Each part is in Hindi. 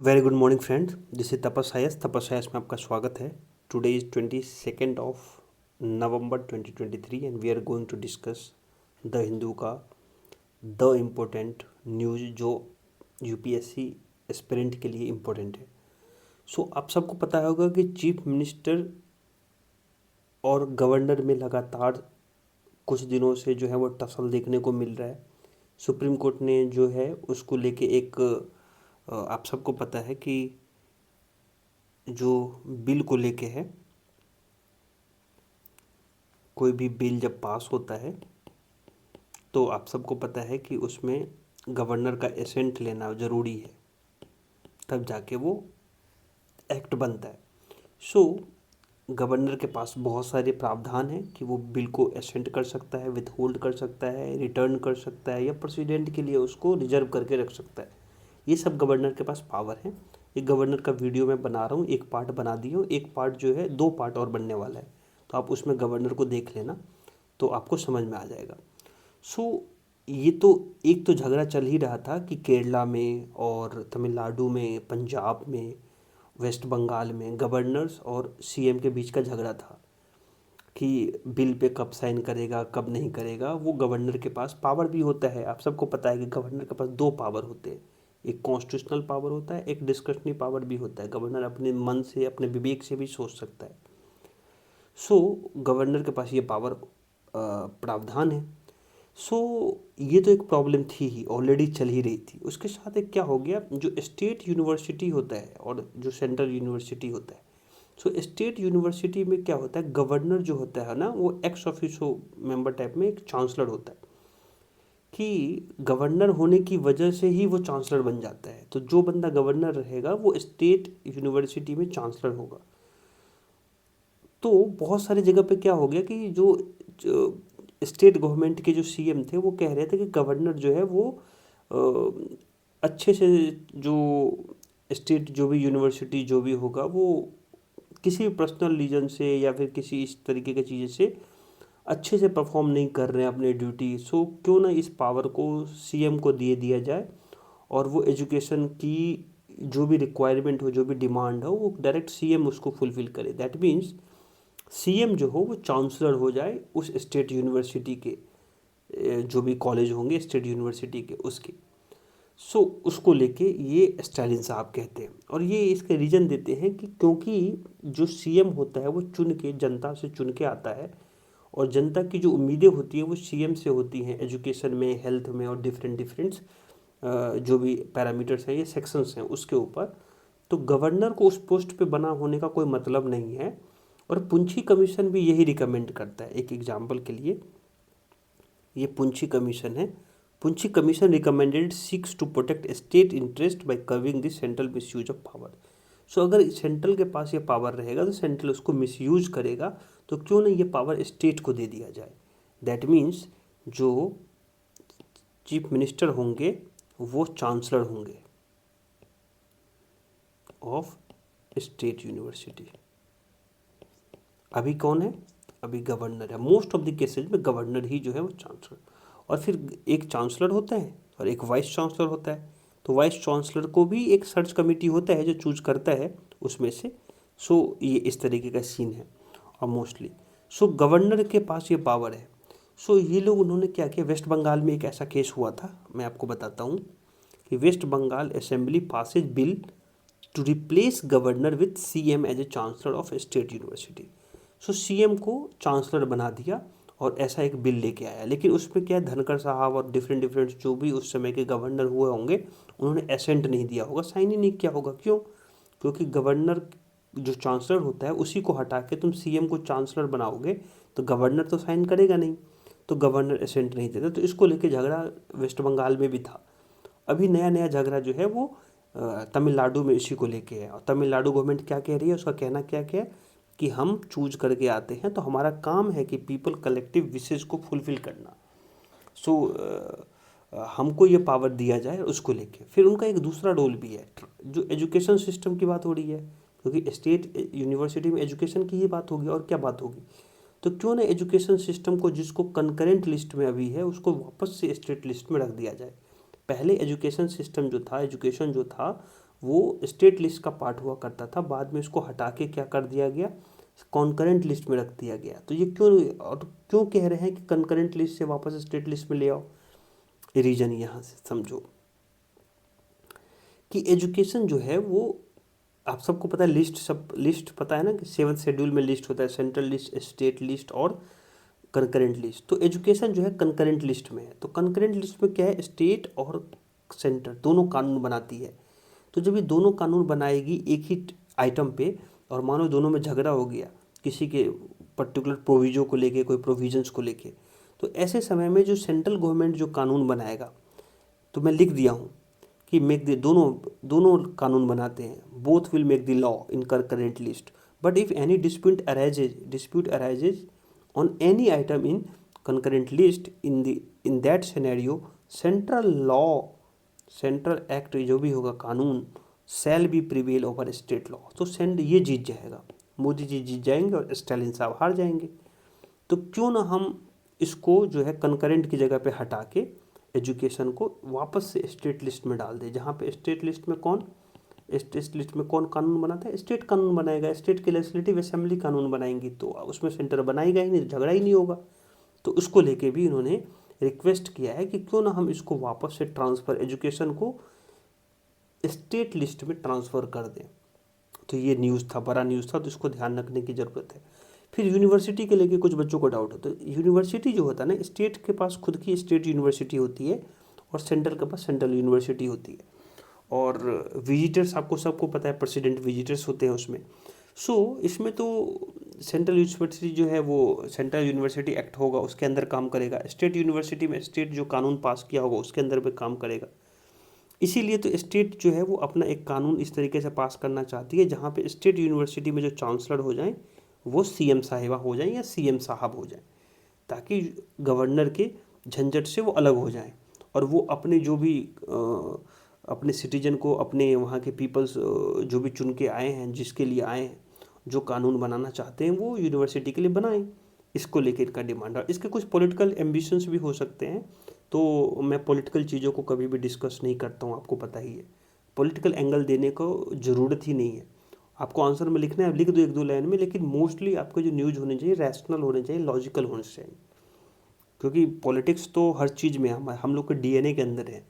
Very good morning friend, this is Tapas में आपका स्वागत है। Today is 22 of November 2023 and we are going to discuss the Hindu का द इम्पोर्टेंट न्यूज़ जो यूपीएससी एस्पिरेंट के लिए इम्पोर्टेंट है। आप सबको पता होगा कि चीफ मिनिस्टर और गवर्नर में लगातार कुछ दिनों से जो है वो टसल देखने को मिल रहा है। सुप्रीम कोर्ट ने जो है उसको लेके एक आप सबको पता है कि जो बिल को लेके है, कोई भी बिल जब पास होता है तो आप सबको पता है कि उसमें गवर्नर का एसेंट लेना ज़रूरी है, तब जाके वो एक्ट बनता है। सो गवर्नर के पास बहुत सारे प्रावधान हैं कि वो बिल को एसेंट कर सकता है, विथ होल्ड कर सकता है, रिटर्न कर सकता है या प्रेसिडेंट के लिए उसको रिजर्व करके रख सकता है। ये सब गवर्नर के पास पावर है। एक गवर्नर का वीडियो मैं बना रहा हूँ, एक पार्ट बना दिया हूँ, एक पार्ट जो है 2 पार्ट और बनने वाला है, तो आप उसमें गवर्नर को देख लेना तो आपको समझ में आ जाएगा। ये तो एक तो झगड़ा चल ही रहा था कि केरला में और तमिलनाडु में, पंजाब में, वेस्ट बंगाल में गवर्नर्स और सीएम के बीच का झगड़ा था कि बिल पे कब साइन करेगा, कब नहीं करेगा। वो गवर्नर के पास पावर भी होता है। आप सबको पता है कि गवर्नर के पास 2 पावर होते हैं, एक कॉन्स्टिट्यूशनल पावर होता है, एक डिस्क्रिशनरी पावर भी होता है। गवर्नर अपने मन से, अपने विवेक से भी सोच सकता है। गवर्नर के पास ये पावर प्रावधान है। सो ये तो एक प्रॉब्लम थी ही, ऑलरेडी चल ही रही थी। उसके साथ एक क्या हो गया, जो स्टेट यूनिवर्सिटी होता है और जो सेंट्रल यूनिवर्सिटी होता है, स्टेट यूनिवर्सिटी में क्या होता है, गवर्नर जो होता है ना, वो एक्स ऑफिसो मेंबर टाइप में एक चांसलर होता है कि गवर्नर होने की वजह से ही वो चांसलर बन जाता है। तो जो बंदा गवर्नर रहेगा वो स्टेट यूनिवर्सिटी में चांसलर होगा। तो बहुत सारी जगह पे क्या हो गया कि जो स्टेट गवर्नमेंट के जो सीएम थे वो कह रहे थे कि गवर्नर जो है वो अच्छे से, जो स्टेट जो भी यूनिवर्सिटी जो भी होगा वो किसी भी पर्सनल रीजन से या फिर किसी इस तरीके की चीज़ें से अच्छे से परफॉर्म नहीं कर रहे हैं अपनी ड्यूटी। क्यों ना इस पावर को सीएम को दिया जाए और वो एजुकेशन की जो भी रिक्वायरमेंट हो, जो भी डिमांड हो, वो डायरेक्ट सीएम उसको फुलफिल करे। दैट मीन्स सीएम जो हो वो चांसलर हो जाए उस स्टेट यूनिवर्सिटी के, जो भी कॉलेज होंगे स्टेट यूनिवर्सिटी के उसके। उसको लेके ये स्टालिन साहब कहते हैं और ये इसके रीज़न देते हैं कि क्योंकि जो सीएम होता है वो चुन के, जनता से चुन के आता है और जनता की जो उम्मीदें होती हैं वो सीएम से होती हैं, एजुकेशन में, हेल्थ में और डिफरेंट डिफरेंट जो भी पैरामीटर्स हैं, ये सेक्शंस हैं उसके ऊपर। तो गवर्नर को उस पोस्ट पे बना होने का कोई मतलब नहीं है और पुंछी कमीशन भी यही रिकमेंड करता है। एक एग्जाम्पल के लिए ये पुंछी कमीशन है। Punchhi commission recommended seeks to protect state interest by curbing the central misuse of power. अगर सेंट्रल के पास ये पावर रहेगा तो सेंट्रल उसको मिसयूज करेगा, तो क्यों ना ये पावर स्टेट को दे दिया जाए। दैट मीन्स जो चीफ मिनिस्टर होंगे वो चांसलर होंगे ऑफ स्टेट यूनिवर्सिटी। अभी कौन है, अभी गवर्नर है। मोस्ट ऑफ द केसेज में गवर्नर ही जो है वो चांसलर, और फिर एक चांसलर होता है और एक वाइस चांसलर होता है। तो वाइस चांसलर को भी एक सर्च कमेटी होता है जो चूज करता है उसमें से। ये इस तरीके का सीन है और मोस्टली गवर्नर के पास ये पावर है। ये लोग उन्होंने क्या किया, वेस्ट बंगाल में एक ऐसा केस हुआ था, मैं आपको बताता हूँ कि West Bengal assembly passes bill to replace governor with CM as a chancellor of state university. CM को चांसलर बना दिया और ऐसा एक बिल लेके आया। लेकिन उसमें क्या है, धनखड़ साहब और डिफरेंट डिफरेंट जो भी उस समय के गवर्नर हुए होंगे उन्होंने एसेंट नहीं दिया होगा, साइन ही नहीं किया होगा। क्यों? क्योंकि गवर्नर जो चांसलर होता है उसी को हटा के तुम सीएम को चांसलर बनाओगे तो गवर्नर तो साइन करेगा नहीं, तो गवर्नर एसेंट नहीं देता। तो इसको लेके झगड़ा वेस्ट बंगाल में भी था। अभी नया नया झगड़ा जो है वो तमिलनाडु में इसी को लेके है। और तमिलनाडु गवर्नमेंट क्या कह रही है, उसका कहना क्या क्या है कि हम चूज करके आते हैं तो हमारा काम है कि पीपल कलेक्टिव विशेष को फुलफिल करना। हमको ये पावर दिया जाए उसको लेके। फिर उनका एक दूसरा रोल भी है, जो एजुकेशन सिस्टम की बात हो रही है, क्योंकि स्टेट यूनिवर्सिटी में एजुकेशन की ही बात होगी और क्या बात होगी। तो क्यों ना एजुकेशन सिस्टम को, जिसको कंकरेंट लिस्ट में अभी है, उसको वापस से स्टेट लिस्ट में रख दिया जाए। पहले एजुकेशन सिस्टम जो था, एजुकेशन जो था वो स्टेट लिस्ट का पार्ट हुआ करता था, बाद में इसको हटा के क्या कर दिया गया, कॉन्करेंट लिस्ट में रख दिया गया। तो ये क्यों कह रहे हैं कि कॉन्करेंट लिस्ट से वापस स्टेट लिस्ट में ले आओ? रीजन यहाँ से समझो कि एजुकेशन जो है वो, आप सबको पता है लिस्ट पता है ना कि 7th शेड्यूल में लिस्ट होता है, सेंट्रल लिस्ट, स्टेट लिस्ट और कंकरेंट लिस्ट। तो एजुकेशन जो है कंकरेंट लिस्ट में है। तो कंकरेंट लिस्ट में क्या है, स्टेट और सेंटर दोनों कानून बनाती है। तो जब ये दोनों कानून बनाएगी एक ही आइटम पे, और मानो दोनों में झगड़ा हो गया किसी के पर्टिकुलर प्रोविजन को लेके, कोई प्रोविजंस को लेके, तो ऐसे समय में जो सेंट्रल गवर्नमेंट जो कानून बनाएगा, तो मैं लिख दिया हूँ कि मेक द दोनों कानून बनाते हैं, both will make the law in concurrent list, but if any dispute arises on any item in concurrent list, in that scenario central act जो भी होगा कानून, shall be prevail over state law. तो ये जीत जाएगा, मोदी जी जीत जाएंगे और स्टालिन साहब हार जाएंगे। तो क्यों ना हम इसको जो है कंकरेंट की जगह पे हटा के एजुकेशन को वापस से स्टेट लिस्ट में डाल दें, जहाँ पे स्टेट लिस्ट में कौन कानून बनाता है, स्टेट कानून बनाएगा, स्टेट की लेजिस्लेटिव असेंबली कानून बनाएंगी, तो उसमें सेंटर बनाएगा ही नहीं, झगड़ा ही नहीं होगा। तो उसको लेके भी इन्होंने रिक्वेस्ट किया है कि क्यों ना हम इसको वापस से एजुकेशन को स्टेट लिस्ट में ट्रांसफ़र कर दें। तो ये न्यूज़ था, बड़ा न्यूज़ था, तो इसको ध्यान रखने की ज़रूरत है। फिर यूनिवर्सिटी के लेके कुछ बच्चों को डाउट होता है। यूनिवर्सिटी जो होता है ना, स्टेट के पास खुद की स्टेट यूनिवर्सिटी होती है और सेंट्रल के पास सेंट्रल यूनिवर्सिटी होती है, और विजिटर्स आपको सबको पता है, प्रेसिडेंट विजिटर्स होते हैं उसमें। इसमें तो सेंट्रल यूनिवर्सिटी जो है वो सेंट्रल यूनिवर्सिटी एक्ट होगा उसके अंदर काम करेगा, स्टेट यूनिवर्सिटी में स्टेट जो कानून पास किया होगा उसके अंदर भी काम करेगा। इसीलिए तो स्टेट जो है वो अपना एक कानून इस तरीके से पास करना चाहती है जहाँ पे स्टेट यूनिवर्सिटी में जो चांसलर हो जाएं वो सीएम साहिबा हो जाएं या सीएम साहब हो जाएं, ताकि गवर्नर के झंझट से वो अलग हो जाएं और वो अपने जो भी अपने सिटीजन को, अपने वहाँ के पीपल्स जो भी चुन के आए हैं, जिसके लिए आए हैं, जो कानून बनाना चाहते हैं वो यूनिवर्सिटी के लिए बनाएं। इसको लेकर इनका डिमांड है। इसके कुछ पॉलिटिकल एम्बिशंस भी हो सकते हैं, तो मैं पॉलिटिकल चीज़ों को कभी भी डिस्कस नहीं करता हूँ, आपको पता ही है। पॉलिटिकल एंगल देने को ज़रूरत ही नहीं है। आपको आंसर में लिखना है, लिख दो 1-2 लाइन में, लेकिन मोस्टली आपको जो न्यूज़ होनी चाहिए रैशनल होने चाहिए, लॉजिकल होने चाहिए, क्योंकि पॉलिटिक्स तो हर चीज़ में हम लोग के डीएनए के अंदर है।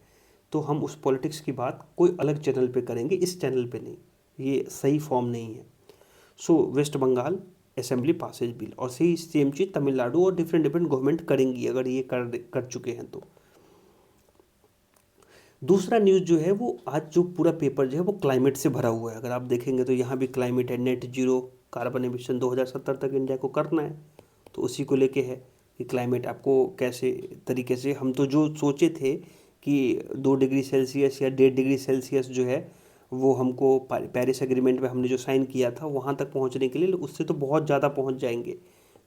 तो हम उस पॉलिटिक्स की बात कोई अलग चैनल पे करेंगे, इस चैनल पे नहीं, ये सही फॉर्म नहीं है। West Bengal assembly passes bill, और सेम चीज़ तमिलनाडु और डिफरेंट गवर्नमेंट करेंगी अगर ये कर चुके हैं तो। दूसरा न्यूज़ जो है वो आज जो पूरा पेपर जो है वो क्लाइमेट से भरा हुआ है। अगर आप देखेंगे तो यहाँ भी क्लाइमेट है, नेट जीरो कार्बन एमिशन 2070 तक इंडिया को करना है, तो उसी को लेके है कि क्लाइमेट आपको कैसे तरीके से, हम तो जो सोचे थे कि 2 डिग्री सेल्सियस या 1.5 डिग्री सेल्सियस जो है वो हमको पेरिस एग्रीमेंट में हमने जो साइन किया था वहाँ तक पहुँचने के लिए, उससे तो बहुत ज़्यादा पहुँच जाएंगे,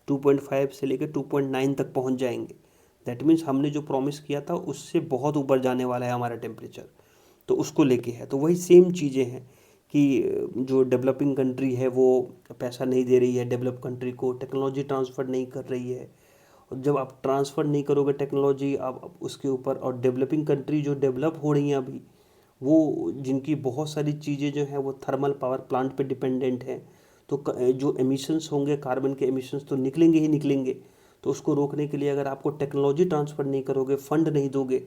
2.5 से लेकर 2.9 तक पहुँच जाएंगे। दैट मीन्स हमने जो प्रॉमिस किया था उससे बहुत ऊपर जाने वाला है हमारा टेम्परेचर, तो उसको लेके है। तो वही सेम चीज़ें हैं कि जो डेवलपिंग कंट्री है वो पैसा नहीं दे रही है डेवलप कंट्री को, टेक्नोलॉजी ट्रांसफ़र नहीं कर रही है, और जब आप ट्रांसफ़र नहीं करोगे टेक्नोलॉजी आप उसके ऊपर, और डेवलपिंग कंट्री जो डेवलप हो रही हैं अभी, वो जिनकी बहुत सारी चीज़ें जो हैं वो थर्मल पावर प्लांट पे डिपेंडेंट हैं, तो जो एमिशंस होंगे कार्बन के एमिशंस तो निकलेंगे ही निकलेंगे। तो उसको रोकने के लिए अगर आपको टेक्नोलॉजी ट्रांसफ़र नहीं करोगे, फंड नहीं दोगे,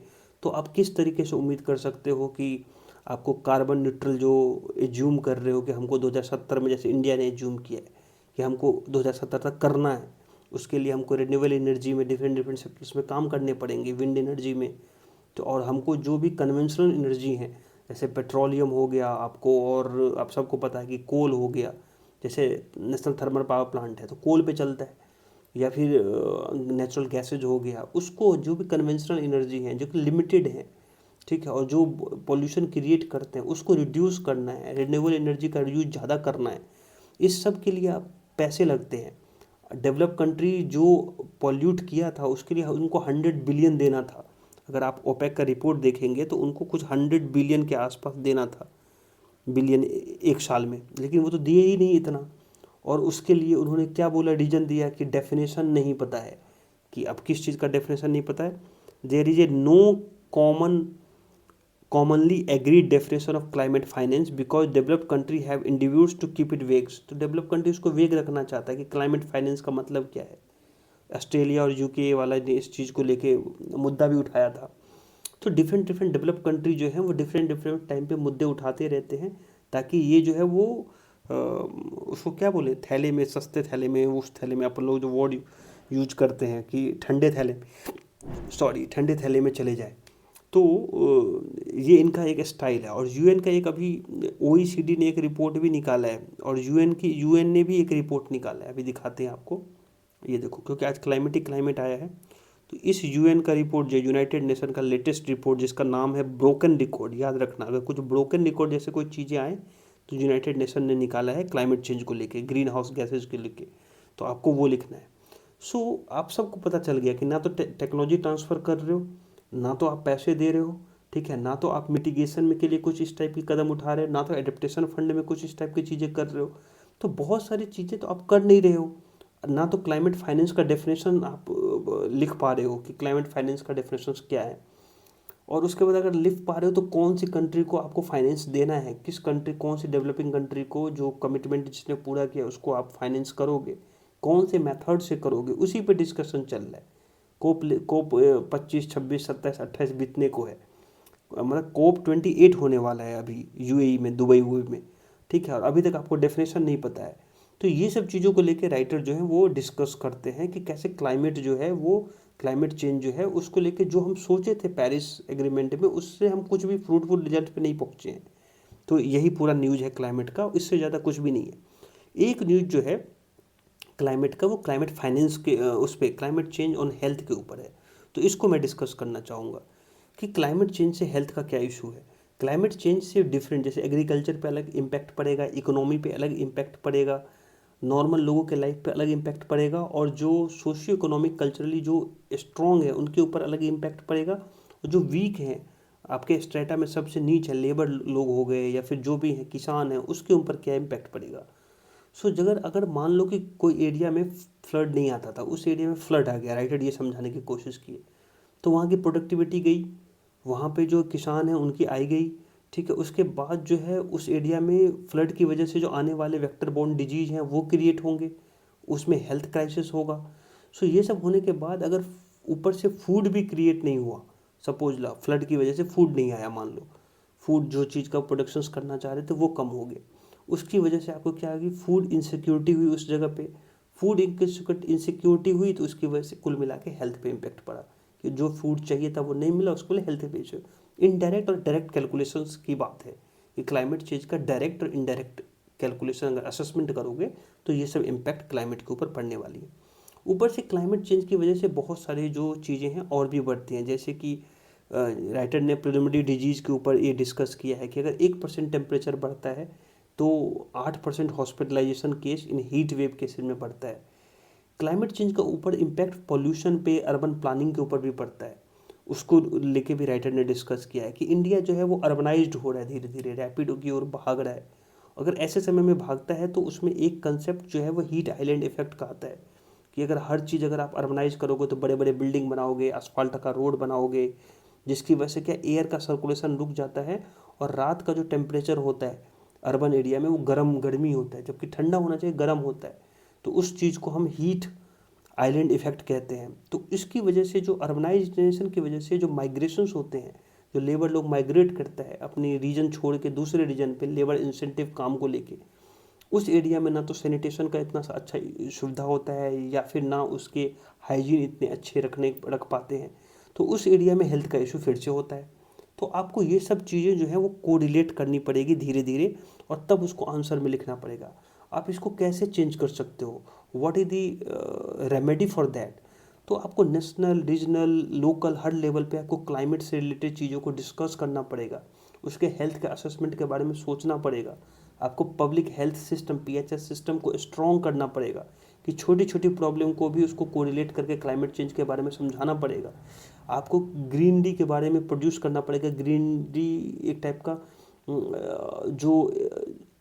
तो आप किस तरीके से उम्मीद कर सकते हो कि आपको कार्बन न्यूट्रल जो एज्यूम कर रहे हो कि हमको 2070 में, जैसे इंडिया ने एज्यूम किया है कि हमको 2070 तक करना है, उसके लिए हमको रिन्यूएबल एनर्जी में डिफरेंट सेक्टर्स में काम करने पड़ेंगे, विंड एनर्जी में, तो और हमको जो भी कन्वेंशनल एनर्जी हैं जैसे पेट्रोलियम हो गया आपको, और आप सबको पता है कि कोल हो गया, जैसे नेशनल थर्मल पावर प्लांट है तो कोल पे चलता है, या फिर नेचुरल गैसेज हो गया, उसको जो भी कन्वेंशनल एनर्जी हैं जो कि लिमिटेड है, ठीक है, और जो पॉल्यूशन क्रिएट करते हैं उसको रिड्यूस करना है, रिन्यूएबल एनर्जी का यूज ज़्यादा करना है, इस सब के लिए आप पैसे लगते हैं। डेवलप कंट्री जो पॉल्यूट किया था उसके लिए उनको 100 बिलियन देना था। अगर आप ओपेक का रिपोर्ट देखेंगे तो उनको कुछ 100 बिलियन के आसपास देना था, बिलियन एक साल में, लेकिन वो तो दिए ही नहीं इतना। और उसके लिए उन्होंने क्या बोला, रीजन दिया कि डेफिनेशन नहीं पता है, कि अब किस चीज़ का डेफिनेशन नहीं पता है, there is a no common commonly agreed definition of climate finance because developed country have endeavors to keep it vague। तो डेवलप कंट्री उसको वेग रखना चाहता है कि क्लाइमेट फाइनेंस का मतलब क्या है। ऑस्ट्रेलिया और यूके वाला ने इस चीज़ को लेके मुद्दा भी उठाया था। तो डिफरेंट डिफरेंट डेवलप कंट्री जो है वो डिफरेंट डिफरेंट टाइम पे मुद्दे उठाते रहते हैं, ताकि ये जो है वो उसको क्या बोले, थैले में, सस्ते थैले में, उस थैले में, अपन लोग जो वर्ड यूज करते हैं कि ठंडे थैले, सॉरी ठंडे थैले में चले जाए। तो ये इनका एक स्टाइल है। और यूएन का एक अभी ओईसीडी ने एक रिपोर्ट भी निकाला है, और यूएन ने भी एक रिपोर्ट निकाला है, अभी दिखाते हैं आपको। ये देखो, क्योंकि आज क्लाइमेट ही क्लाइमेट आया है, तो इस यूएन का रिपोर्ट जो यूनाइटेड नेशन का लेटेस्ट रिपोर्ट जिसका नाम है ब्रोकन रिकॉर्ड, याद रखना अगर कुछ ब्रोकन रिकॉर्ड जैसे कोई चीज़ें आए तो यूनाइटेड नेशन ने निकाला है क्लाइमेट चेंज को लेके, ग्रीन हाउस गैसेज को लेके, तो आपको वो लिखना है। सो आप सबको पता चल गया कि ना तो टेक्नोलॉजी ट्रांसफ़र कर रहे हो, ना तो आप पैसे दे रहे हो, ठीक है, ना तो आप मिटिगेशन में के लिए कुछ इस टाइप की कदम उठा रहे हो, ना तो एडेप्टेशन फंड में कुछ इस टाइप की चीज़ें कर रहे हो। तो बहुत सारी चीज़ें तो आप कर नहीं रहे हो। ना तो क्लाइमेट फाइनेंस का डेफिनेशन आप लिख पा रहे हो कि क्लाइमेट फाइनेंस का डेफिनेशन क्या है। और उसके बाद अगर लिख पा रहे हो तो कौन सी कंट्री को आपको फाइनेंस देना है, किस कंट्री, कौन सी डेवलपिंग कंट्री को जो कमिटमेंट जिसने पूरा किया उसको आप फाइनेंस करोगे, कौन से मेथड से करोगे, उसी पे डिस्कशन चल रहा है। कोप 25, 26, 27, 28 बीतने को है, मतलब कोप 28 होने वाला है अभी यूएई में, दुबई में, ठीक है, और अभी तक आपको डेफिनेशन नहीं पता है। तो ये सब चीज़ों को लेकर राइटर जो है वो डिस्कस करते हैं कि कैसे क्लाइमेट जो है वो, क्लाइमेट चेंज जो है उसको लेके जो हम सोचे थे पेरिस एग्रीमेंट में, उससे हम कुछ भी फ्रूटफुल रिजल्ट पे नहीं पहुँचे हैं। तो यही पूरा न्यूज़ है क्लाइमेट का, इससे ज़्यादा कुछ भी नहीं है। एक न्यूज़ जो है क्लाइमेट का, वो क्लाइमेट फाइनेंस के उस पर, क्लाइमेट चेंज ऑन हेल्थ के ऊपर है। तो इसको मैं डिस्कस करना चाहूँगा कि क्लाइमेट चेंज से हेल्थ का क्या इशू है। क्लाइमेट चेंज से डिफरेंट, जैसे एग्रीकल्चर पे अलग इम्पैक्ट पड़ेगा, इकोनॉमी पे अलग इम्पैक्ट पड़ेगा, नॉर्मल लोगों के लाइफ पे अलग इम्पैक्ट पड़ेगा, और जो सोशियो इकोनॉमिक कल्चरली जो स्ट्रॉन्ग है उनके ऊपर अलग इम्पैक्ट पड़ेगा, और जो वीक हैं आपके स्ट्रेटा में सबसे नीचे लेबर लोग हो गए या फिर जो भी हैं किसान हैं, उसके ऊपर क्या इम्पैक्ट पड़ेगा। सो अगर अगर मान लो कि कोई एरिया में फ्लड नहीं आता था, उस एरिया में फ्लड आ गया, राइटर ये समझाने की कोशिश की, तो वहाँ की प्रोडक्टिविटी गई, वहाँ पे जो किसान हैं उनकी आय गई, ठीक है। उसके बाद जो है उस एरिया में फ्लड की वजह से जो आने वाले वेक्टर बोर्न डिजीज हैं वो क्रिएट होंगे, उसमें हेल्थ क्राइसिस होगा। सो ये सब होने के बाद अगर ऊपर से फूड भी क्रिएट नहीं हुआ, सपोज ला फ्लड की वजह से फूड नहीं आया, मान लो फूड जो चीज़ का प्रोडक्शन करना चाह रहे थे वो कम हो गए, उसकी वजह से आपको क्या होगी, फूड इनसिक्योरिटी हुई उस जगह पे। फूड इनसिक्योरिटी हुई तो उसकी वजह से कुल मिला के हेल्थ पे इम्पेक्ट पड़ा, कि जो फूड चाहिए था वो नहीं मिला, उसको लिए हेल्थ पे इशू। इनडायरेक्ट और डायरेक्ट कैलकुलेशंस की बात है कि क्लाइमेट चेंज का डायरेक्ट और इनडायरेक्ट कैलकुलेशन अगर असेसमेंट करोगे तो ये सब इम्पैक्ट क्लाइमेट के ऊपर पड़ने वाली है। ऊपर से क्लाइमेट चेंज की वजह से बहुत सारी जो चीज़ें हैं और भी बढ़ती हैं, जैसे कि राइटर ने प्रिलिमिनरी डिजीज़ के ऊपर ये डिस्कस किया है कि अगर 1% टेम्परेचर बढ़ता है तो 8% hospitalisation case in heat wave cases में बढ़ता है। क्लाइमेट चेंज का ऊपर इम्पैक्ट पॉल्यूशन पे, अर्बन प्लानिंग के ऊपर भी पड़ता है, उसको लेके भी राइटर ने डिस्कस किया है कि इंडिया जो है वो अर्बनाइज्ड हो रहा है, धीरे धीरे रैपिड की ओर भाग रहा है। अगर ऐसे समय में भागता है तो उसमें एक कंसेप्ट जो है वो हीट आइलैंड इफेक्ट का आता है, कि अगर हर चीज़ अगर आप अर्बनाइज करोगे तो बड़े बड़े बिल्डिंग बनाओगे, असफाल्ट का रोड बनाओगे, जिसकी वजह से क्या एयर का सर्कुलेशन रुक जाता है, और रात का जो टेम्परेचर होता है अर्बन एरिया में वो गर्मी होता है, जबकि ठंडा होना चाहिए, गर्म होता है। तो उस चीज़ को हम हीट आइलैंड इफेक्ट कहते हैं। तो इसकी वजह से जो अर्बनाइजेशन की वजह से जो माइग्रेशंस होते हैं, जो लेबर लोग माइग्रेट करता है अपनी रीजन छोड़ के दूसरे रीजन पे लेबर इंसेंटिव काम को लेके, उस एरिया में ना तो सैनिटेशन का इतना अच्छा सुविधा होता है, या फिर ना उसके हाइजीन इतने अच्छे रख पाते हैं, तो उस एरिया में हेल्थ का इशू फिर से होता है। तो आपको ये सब चीज़ें जो है वो कोरिलेट करनी पड़ेगी धीरे धीरे, और तब उसको आंसर में लिखना पड़ेगा। आप इसको कैसे चेंज कर सकते हो, what is the remedy for that. तो आपको नेशनल, रीजनल, लोकल, हर लेवल पे आपको क्लाइमेट से रिलेटेड चीज़ों को डिस्कस करना पड़ेगा, उसके हेल्थ के असेसमेंट के बारे में सोचना पड़ेगा। आपको public health system, PHS system को स्ट्रॉन्ग करना पड़ेगा, कि छोटी छोटी प्रॉब्लम को भी उसको कोरिलेट करके क्लाइमेट चेंज के बारे में समझाना पड़ेगा। आपको ग्रीन डी के बारे में प्रोड्यूस करना पड़ेगा। ग्रीन डी एक टाइप का जो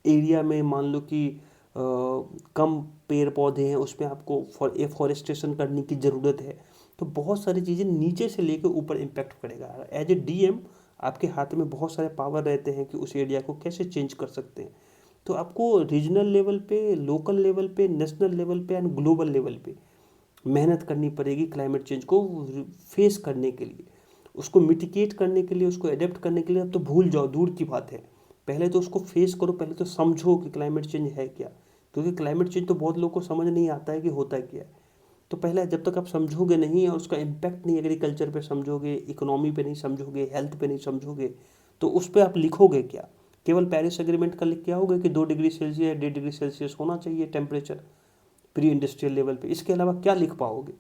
एरिया में मान लो कि कम पेड़ पौधे हैं उसमें आपको एफॉरेस्टेशन करने की ज़रूरत है। तो बहुत सारी चीज़ें नीचे से लेकर ऊपर इम्पैक्ट करेगा। एज ए डीएम आपके हाथ में बहुत सारे पावर रहते हैं कि उस एरिया को कैसे चेंज कर सकते हैं। तो आपको रीजनल लेवल पे, लोकल लेवल पे, नेशनल लेवल पे एंड ग्लोबल लेवल पे मेहनत करनी पड़ेगी क्लाइमेट चेंज को फेस करने के लिए, उसको मिटिगेट करने के लिए, उसको अडेप्ट करने के लिए। अब तो भूल जाओ, दूर की बात है, पहले तो उसको फेस करो, पहले तो समझो कि क्लाइमेट चेंज है क्या। क्योंकि क्लाइमेट चेंज तो बहुत लोगों को समझ नहीं आता है कि होता क्या है। तो पहले जब तक आप समझोगे नहीं और उसका इम्पैक्ट नहीं एग्रीकल्चर पे समझोगे, इकोनॉमी पे नहीं समझोगे, हेल्थ पे नहीं समझोगे, तो उस पर आप लिखोगे क्या? केवल पेरिस एग्रीमेंट का लिख के आओगे कि 2 डिग्री सेल्सियस 1.5 डिग्री सेल्सियस होना चाहिए टेम्परेचर प्री इंडस्ट्रियल लेवल पे, इसके अलावा क्या लिख पाओगे?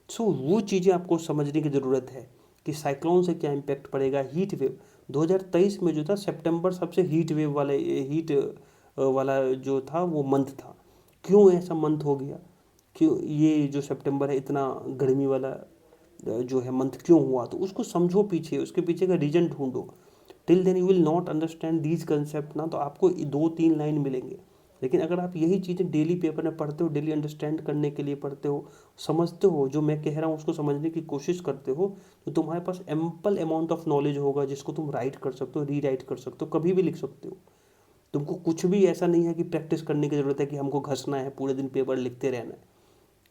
सो वो चीज़ें आपको समझने की ज़रूरत है कि साइक्लोन से क्या इम्पैक्ट पड़ेगा। हीट वेव 2023 में जो था, सितंबर सबसे हीट वेव वाले हीट वाला जो था वो मंथ था। क्यों ऐसा मंथ हो गया? क्यों ये जो सितंबर है इतना गर्मी वाला जो है मंथ क्यों हुआ? तो उसको समझो, पीछे उसके पीछे का रीजन ढूंढो। Till then you will not understand these concept ना, तो आपको 2-3 लाइन मिलेंगे। लेकिन अगर आप यही चीज़ें डेली पेपर में पढ़ते हो, डेली अंडरस्टैंड करने के लिए पढ़ते हो, समझते हो, जो मैं कह रहा हूँ उसको समझने की कोशिश करते हो, तो तुम्हारे पास एम्पल अमाउंट ऑफ नॉलेज होगा जिसको तुम राइट कर सकते हो, रीराइट कर सकते हो, कभी भी लिख सकते हो। तुमको कुछ भी ऐसा नहीं है कि प्रैक्टिस करने की ज़रूरत है कि हमको घसना है, पूरे दिन पेपर लिखते रहना है।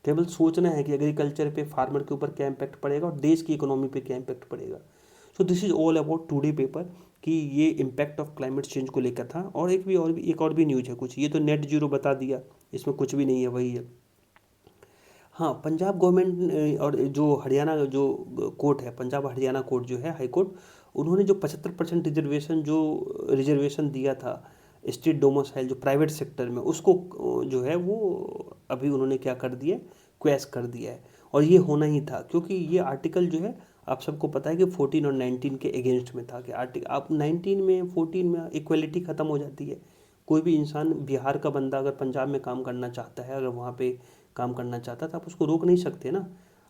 केवल सोचना है कि एग्रीकल्चर पे, फार्मर के ऊपर क्या इम्पैक्ट पड़ेगा और देश की इकोनॉमी पे क्या इम्पैक्ट पड़ेगा। So this is all about today paper, कि ये इम्पैक्ट ऑफ क्लाइमेट चेंज को लेकर था। और एक और भी न्यूज़ है कुछ, ये तो नेट जीरो बता दिया, इसमें कुछ भी नहीं है, वही है। हाँ, पंजाब गवर्नमेंट और जो हरियाणा जो कोर्ट है, पंजाब हरियाणा कोर्ट जो है, हाई कोर्ट, उन्होंने जो 75% रिजर्वेशन दिया था स्टेट डोमिसाइल जो प्राइवेट सेक्टर में, उसको जो है वो अभी उन्होंने क्या कर दिया, क्वैश कर दिया है। और ये होना ही था, क्योंकि ये आर्टिकल जो है, आप सबको पता है कि 14 और 19 के अगेंस्ट में था। कि आर्टिकल आप 19 में, 14 में इक्वलिटी ख़त्म हो जाती है। कोई भी इंसान, बिहार का बंदा अगर पंजाब में काम करना चाहता है, अगर वहाँ पे काम करना चाहता है, तो आप उसको रोक नहीं सकते ना।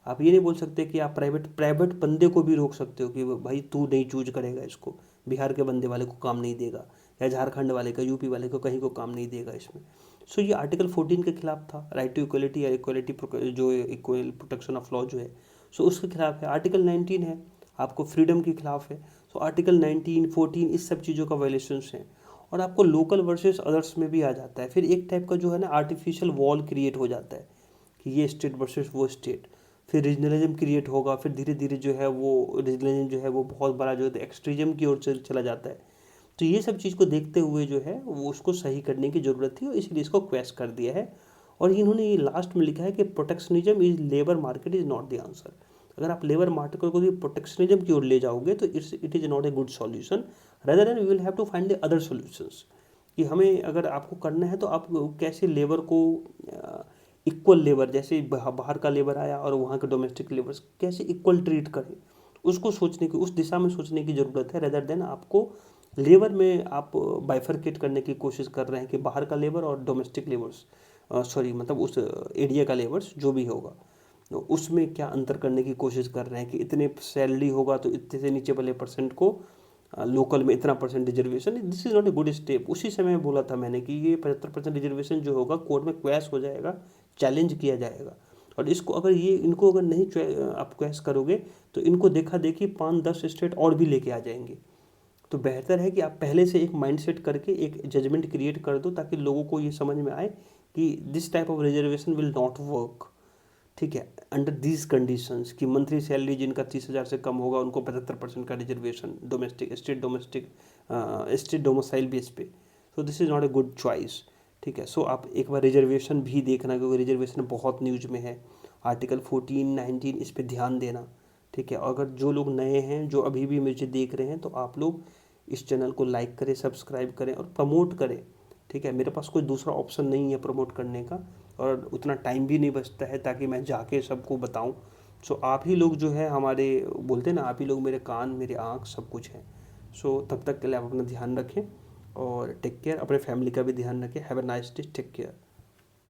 आप ये नहीं बोल सकते कि आप प्राइवेट प्राइवेट बंदे को भी रोक सकते हो कि भाई तू नहीं चूज करेगा इसको, बिहार के बंदे वाले को काम नहीं देगा, या झारखंड वाले का, यूपी वाले को कहीं को काम नहीं देगा इसमें। सो ये आर्टिकल 14 के खिलाफ था, राइट टू इक्वलिटी या इक्वलिटी जो इक्वल प्रोटेक्शन ऑफ लॉ जो है, सो उसके खिलाफ है। आर्टिकल 19 है, आपको फ्रीडम के खिलाफ है। सो आर्टिकल 19, 14 इस सब चीज़ों का वायलेशन है। और आपको लोकल वर्सेस अदर्स में भी आ जाता है। फिर एक टाइप का जो है ना आर्टिफिशियल वॉल क्रिएट हो जाता है कि ये स्टेट वर्सेस वो स्टेट। फिर रीजनलिज्म क्रिएट होगा, फिर धीरे धीरे जो है वो रीजनलिज्म जो है वो बहुत बड़ा जो है एक्सट्रीजम की ओर चला जाता है। तो ये सब चीज़ को देखते हुए जो है वो उसको सही करने की ज़रूरत थी, और इसलिए इसको क्वेश्चन कर दिया है। और इन्होंने ये लास्ट में लिखा है कि protectionism is labour market is not the answer. अगर आप लेबर मार्केट को भी प्रोटेक्शनिज्म की ओर ले जाओगे तो it is not a good solution, rather than we will have to find the other solutions. कि हमें अगर आपको करना है तो आप कैसे लेबर को इक्वल लेबर, जैसे बाहर का लेबर आया और वहाँ के डोमेस्टिक लेबर कैसे इक्वल ट्रीट करें, उसको सोचने की, उस दिशा में सोचने की ज़रूरत है। रदर देन आपको लेबर में आप बाइफरकेट करने की कोशिश कर रहे हैं कि बाहर का लेबर और डोमेस्टिक लेबर्स, सॉरी मतलब उस एरिया का लेबर्स जो भी होगा, तो उसमें क्या अंतर करने की कोशिश कर रहे हैं कि इतने सैलरी होगा तो इतने से नीचे वाले परसेंट को लोकल में इतना percent reservation. This is not a good step. उसी समय बोला था मैंने कि ये 75% रिजर्वेशन जो होगा कोर्ट में क्वैश हो जाएगा, चैलेंज किया जाएगा। और इसको अगर ये इनको अगर नहीं आप क्वैश करोगे तो इनको देखा देखी 5-10 स्टेट और भी लेके आ जाएंगे। तो बेहतर है कि आप पहले से एक माइंडसेट करके एक जजमेंट क्रिएट कर दो, ताकि लोगों को ये समझ में आए कि this type of reservation will not work. ठीक है, अंडर दीज कंडीशंस कि मंथली सैलरी जिनका 30,000 से कम होगा उनको 75% का reservation domestic state domicile base पे। So this is not a good choice. ठीक है, सो आप एक बार रिजर्वेशन भी देखना, क्योंकि रिजर्वेशन बहुत न्यूज में है। आर्टिकल 14, 19 इस पर ध्यान देना। ठीक है, अगर जो लोग नए हैं जो अभी भी मुझे देख रहे हैं, तो आप लोग इस चैनल को लाइक करें, सब्सक्राइब करें और प्रमोट करें। ठीक है, मेरे पास कोई दूसरा ऑप्शन नहीं है प्रमोट करने का, और उतना टाइम भी नहीं बचता है ताकि मैं जाके सबको बताऊं। सो आप ही लोग जो है हमारे, बोलते हैं ना, आप ही लोग मेरे कान, मेरे आँख, सब कुछ हैं। सो तब तक के लिए आप अपना ध्यान रखें और टेक केयर, अपने फैमिली का भी ध्यान रखें। Have a nice day, take care.